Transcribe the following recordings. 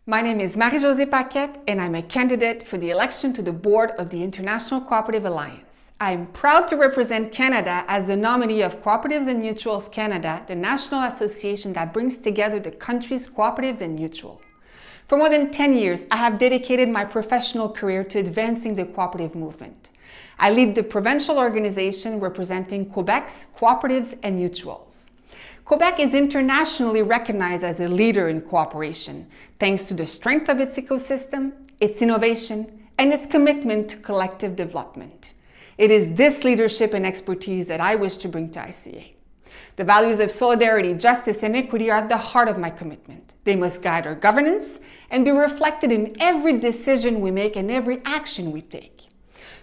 My name is Marie-Josée Paquette, and I'm a candidate for the election to the board of the International Cooperative Alliance. I'm proud to represent Canada as the nominee of Cooperatives and Mutuals Canada, the national association that brings together the country's cooperatives and mutuals. For more than 10 years, I have dedicated my professional career to advancing the cooperative movement. I lead the provincial organization representing Quebec's cooperatives and mutuals. Quebec is internationally recognized as a leader in cooperation, thanks to the strength of its ecosystem, its innovation, and its commitment to collective development. It is this leadership and expertise that I wish to bring to ICA. The values of solidarity, justice, and equity are at the heart of my commitment. They must guide our governance and be reflected in every decision we make and every action we take.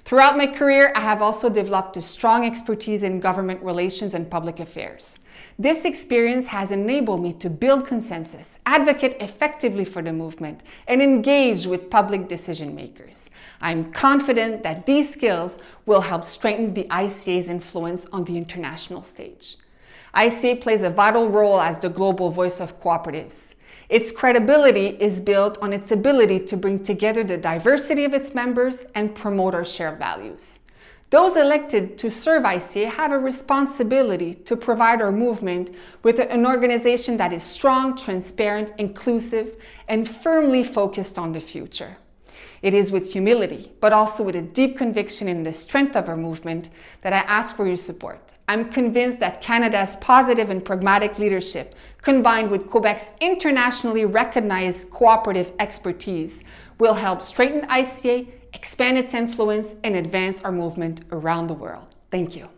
Throughout my career, I have also developed a strong expertise in government relations and public affairs. This experience has enabled me to build consensus, advocate effectively for the movement, and engage with public decision makers. I'm confident that these skills will help strengthen the ICA's influence on the international stage. ICA plays a vital role as the global voice of cooperatives. Its credibility is built on its ability to bring together the diversity of its members and promote our shared values. Those elected to serve ICA have a responsibility to provide our movement with an organization that is strong, transparent, inclusive, and firmly focused on the future. It is with humility, but also with a deep conviction in the strength of our movement, that I ask for your support. I'm convinced that Canada's positive and pragmatic leadership, combined with Quebec's internationally recognized cooperative expertise, will help strengthen ICA, expand its influence, and advance our movement around the world. Thank you.